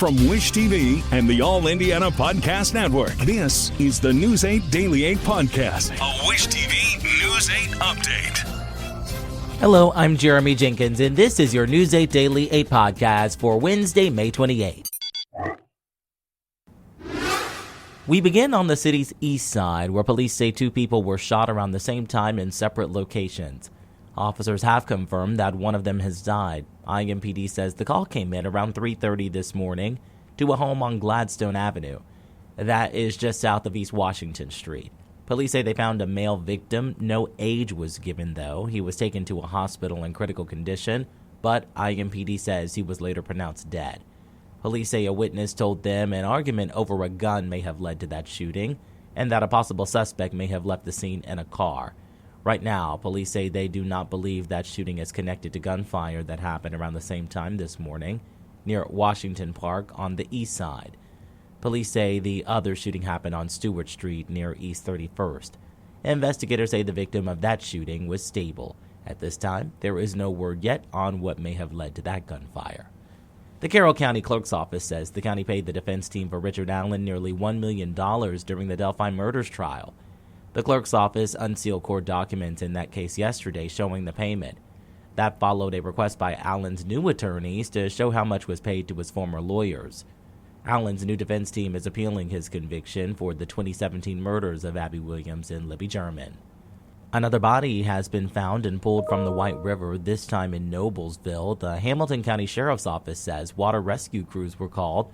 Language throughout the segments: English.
From Wish TV and the All Indiana Podcast Network, this is the News 8 Daily 8 Podcast, a Wish TV News 8 update. Hello, I'm Jeremy Jenkins, and this is your News 8 Daily 8 Podcast for Wednesday, May 28th. We begin on the city's east side, where police say two people were shot around the same time in separate locations. Officers have confirmed that one of them has died. IMPD says the call came in around 3:30 this morning to a home on Gladstone Avenue. That is just south of East Washington Street. Police say they found a male victim. No age was given, though. He was taken to a hospital in critical condition, but IMPD says he was later pronounced dead. Police say a witness told them an argument over a gun may have led to that shooting, and that a possible suspect may have left the scene in a car. Right now, police say they do not believe that shooting is connected to gunfire that happened around the same time this morning near Washington Park on the east side. Police say the other shooting happened on Stewart Street near East 31st. Investigators say the victim of that shooting was stable. At this time, there is no word yet on what may have led to that gunfire. The Carroll County Clerk's Office says the county paid the defense team for Richard Allen nearly $1 million during the Delphi murders trial. The clerk's office unsealed court documents in that case yesterday showing the payment. That followed a request by Allen's new attorneys to show how much was paid to his former lawyers. Allen's new defense team is appealing his conviction for the 2017 murders of Abby Williams and Libby German. Another body has been found and pulled from the White River, this time in Noblesville. The Hamilton County Sheriff's Office says water rescue crews were called.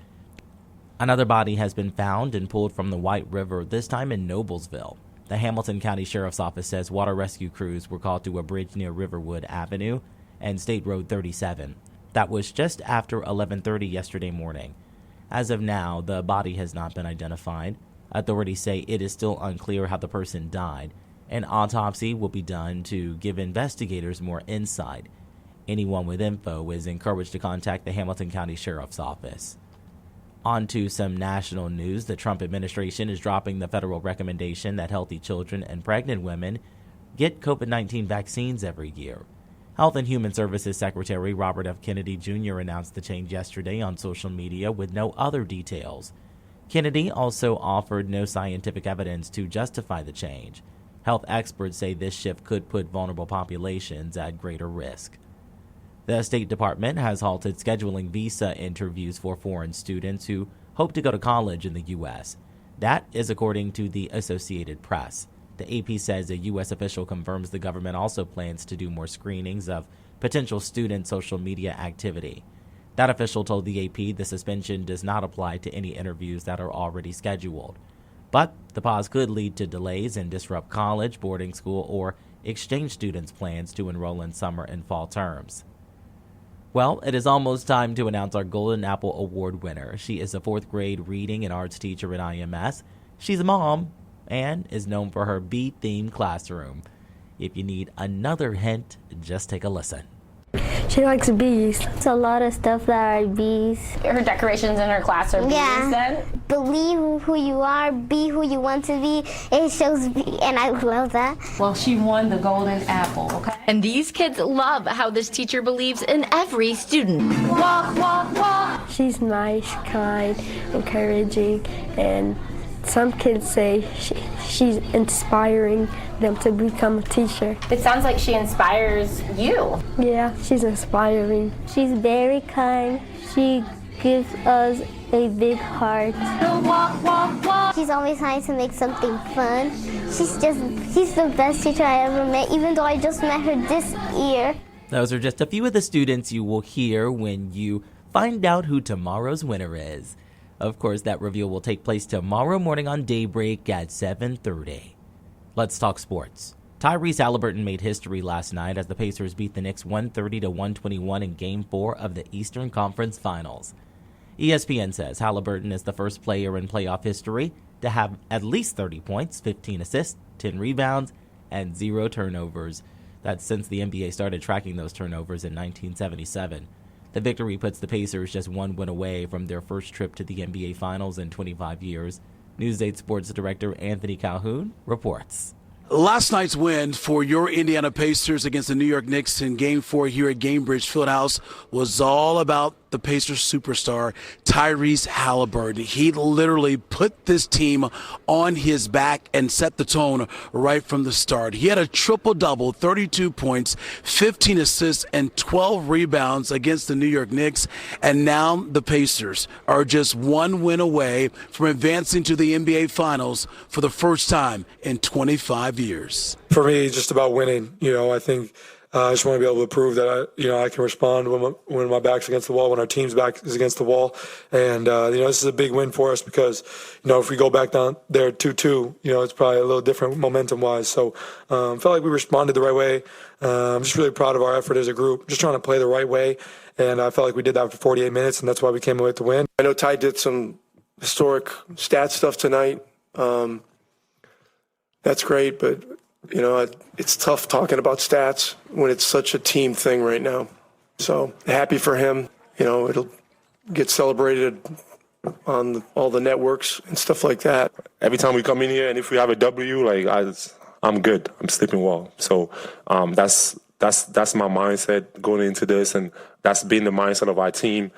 Another body has been found and pulled from the White River, this time in Noblesville. The Hamilton County Sheriff's Office says water rescue crews were called to a bridge near Riverwood Avenue and State Road 37. That was just after 11:30 yesterday morning. As of now, the body has not been identified. Authorities say it is still unclear how the person died. An autopsy will be done to give investigators more insight. Anyone with info is encouraged to contact the Hamilton County Sheriff's Office. On to some national news. The Trump administration is dropping the federal recommendation that healthy children and pregnant women get COVID-19 vaccines every year. Health and Human Services Secretary Robert F. Kennedy Jr. announced the change yesterday on social media with no other details. Kennedy also offered no scientific evidence to justify the change. Health experts say this shift could put vulnerable populations at greater risk. The State Department has halted scheduling visa interviews for foreign students who hope to go to college in the U.S. That is according to the Associated Press. The AP says a U.S. official confirms the government also plans to do more screenings of potential student social media activity. That official told the AP the suspension does not apply to any interviews that are already scheduled. But the pause could lead to delays and disrupt college, boarding school, or exchange students' plans to enroll in summer and fall terms. Well, it is almost time to announce our Golden Apple Award winner. She is a fourth grade reading and arts teacher at IMS. She's a mom and is known for her bee-themed classroom. If you need another hint, just take a listen. She likes bees. It's a lot of stuff that are bees. Her decorations in her class are bees then? Believe who you are, be who you want to be. It shows me, and I love that. Well, she won the Golden Apple, okay? And these kids love how this teacher believes in every student. Walk, walk, walk. She's nice, kind, encouraging, and some kids say she's inspiring them to become a teacher. It sounds like she inspires you. Yeah, she's inspiring. She's very kind. She gives us a big heart. Walk, walk, walk. She's always trying to make something fun. She's the best teacher I ever met, even though I just met her this year. Those are just a few of the students you will hear when you find out who tomorrow's winner is. Of course, that reveal will take place tomorrow morning on Daybreak at 7:30. Let's talk sports. Tyrese Haliburton made history last night as the Pacers beat the Knicks 130-121 in Game 4 of the Eastern Conference Finals. ESPN says Haliburton is the first player in playoff history to have at least 30 points, 15 assists, 10 rebounds, and 0 turnovers. That's since the NBA started tracking those turnovers in 1977. The victory puts the Pacers just one win away from their first trip to the NBA Finals in 25 years. News 8 Sports Director Anthony Calhoun reports. Last night's win for your Indiana Pacers against the New York Knicks in Game 4 here at Gainbridge Fieldhouse was all about about the Pacers superstar, Tyrese Haliburton. He literally put this team on his back and set the tone right from the start. He had a triple-double, 32 points, 15 assists, and 12 rebounds against the New York Knicks. And now the Pacers are just one win away from advancing to the NBA Finals for the first time in 25 years. For me, it's just about winning. I think I just want to be able to prove that I can respond when my back's against the wall, when our team's back is against the wall. And this is a big win for us because if we go back down there 2-2, it's probably a little different momentum wise. So I felt like we responded the right way. I'm just really proud of our effort as a group, just trying to play the right way. And I felt like we did that for 48 minutes, and that's why we came away with the win. I know Ty did some historic stat stuff tonight. That's great, but it's tough talking about stats when it's such a team thing right now. So happy for him. It'll get celebrated on all the networks and stuff like that. Every time we come in here, and if we have a W, I'm good. I'm sleeping well. So that's my mindset going into this, and that's been the mindset of our team.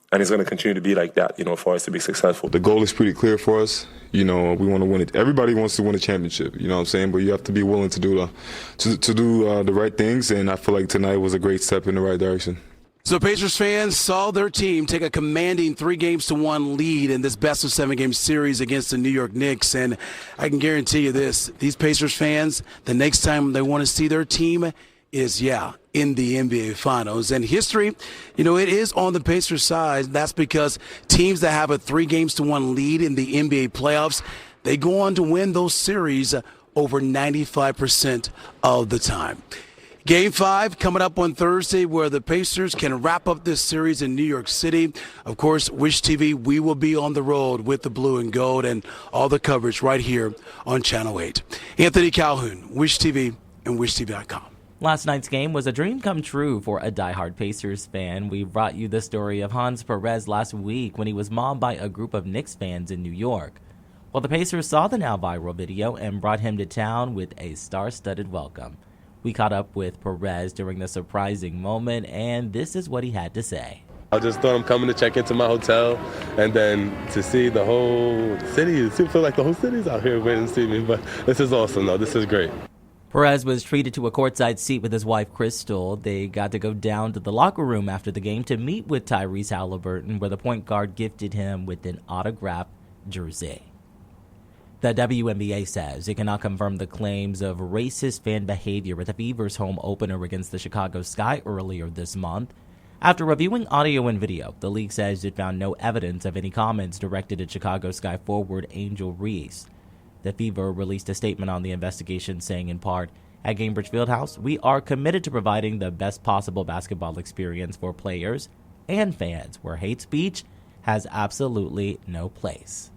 And it's going to continue to be like that, for us to be successful. The goal is pretty clear for us. We want to win it. Everybody wants to win a championship, you know what I'm saying? But you have to be willing to do the right things, and I feel like tonight was a great step in the right direction. So Pacers fans saw their team take a commanding 3-1 lead in this best-of-7-game series against the New York Knicks. And I can guarantee you this, these Pacers fans, the next time they want to see their team is, in the NBA Finals. And history, it is on the Pacers side. That's because teams that have a 3-1 lead in the NBA playoffs, they go on to win those series over 95% of the time. Game 5 coming up on Thursday, where the Pacers can wrap up this series in New York City. Of course, Wish TV, we will be on the road with the blue and gold and all the coverage right here on Channel 8. Anthony Calhoun, Wish TV and WishTV.com. Last night's game was a dream come true for a diehard Pacers fan. We brought you the story of Hans Perez last week when he was mobbed by a group of Knicks fans in New York. Well, the Pacers saw the now viral video and brought him to town with a star-studded welcome. We caught up with Perez during the surprising moment, and this is what he had to say. I just thought I'm coming to check into my hotel, and then to see the whole city, it feels like the whole city's out here waiting to see me, but this is awesome, though. This is great. Perez was treated to a courtside seat with his wife, Crystal. They got to go down to the locker room after the game to meet with Tyrese Haliburton, where the point guard gifted him with an autographed jersey. The WNBA says it cannot confirm the claims of racist fan behavior at the Fever's home opener against the Chicago Sky earlier this month. After reviewing audio and video, the league says it found no evidence of any comments directed at Chicago Sky forward Angel Reese. The Fever released a statement on the investigation saying, in part, "At Gainbridge Fieldhouse, we are committed to providing the best possible basketball experience for players and fans, where hate speech has absolutely no place."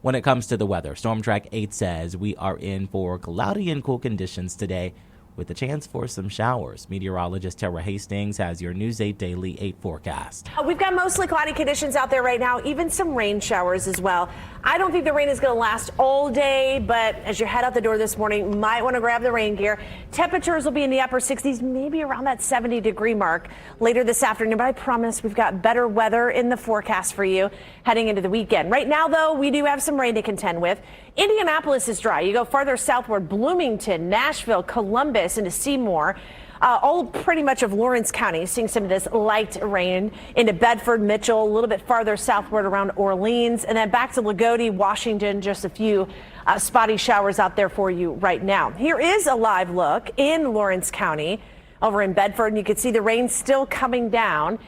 When it comes to the weather, Storm Track 8 says we are in for cloudy and cool conditions today with a chance for some showers. Meteorologist Tara Hastings has your News 8 Daily 8 forecast. We've got mostly cloudy conditions out there right now, even some rain showers as well. I don't think the rain is going to last all day, but as you head out the door this morning, you might want to grab the rain gear. Temperatures will be in the upper 60s, maybe around that 70-degree mark later this afternoon, but I promise we've got better weather in the forecast for you heading into the weekend. Right now, though, we do have some rain to contend with. Indianapolis is dry. You go farther southward, Bloomington, Nashville, Columbus, into Seymour. All pretty much of Lawrence County seeing some of this light rain into Bedford, Mitchell, a little bit farther southward around Orleans, and then back to Lagodi, Washington, just a few spotty showers out there for you right now. Here is a live look in Lawrence County over in Bedford, and you can see the rain still coming down.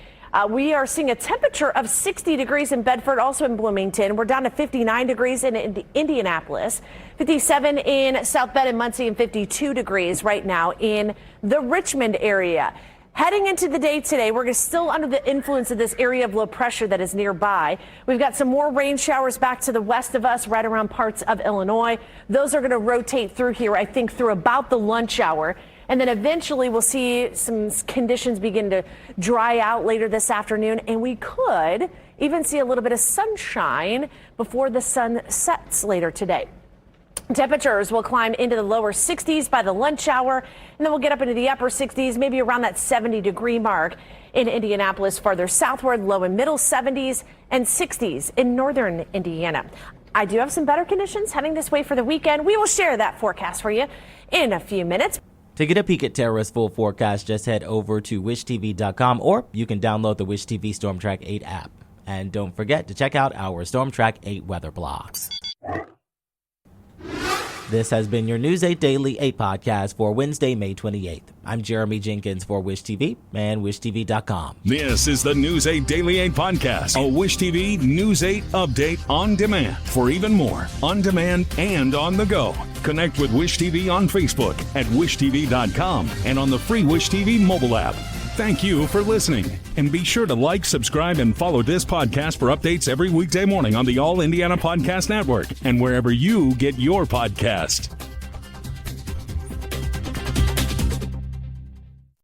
We are seeing a temperature of 60 degrees in Bedford, also in Bloomington. We're down to 59 degrees in Indianapolis, 57 in South Bend and Muncie, and 52 degrees right now in the Richmond area. Heading into the day today, we're still under the influence of this area of low pressure that is nearby. We've got some more rain showers back to the west of us, right around parts of Illinois. Those are going to rotate through here, I think, through about the lunch hour. And then eventually we'll see some conditions begin to dry out later this afternoon. And we could even see a little bit of sunshine before the sun sets later today. Temperatures will climb into the lower 60s by the lunch hour, and then we'll get up into the upper 60s, maybe around that 70-degree mark. In Indianapolis, farther southward, low and middle 70s and 60s in northern Indiana. I do have some better conditions heading this way for the weekend. We will share that forecast for you in a few minutes. To get a peek at Terra's full forecast, just head over to wishtv.com, or you can download the Wish TV Storm Track 8 app. And don't forget to check out our Storm Track 8 weather blogs. This has been your News 8 Daily 8 podcast for Wednesday, May 28th. I'm Jeremy Jenkins for Wish TV and wishtv.com. This is the News 8 Daily 8 podcast, a Wish TV News 8 update on demand. For even more, on demand and on the go. Connect with Wish TV on Facebook at wishtv.com and on the free Wish TV mobile app. Thank you for listening. And be sure to like, subscribe, and follow this podcast for updates every weekday morning on the All Indiana Podcast Network and wherever you get your podcast.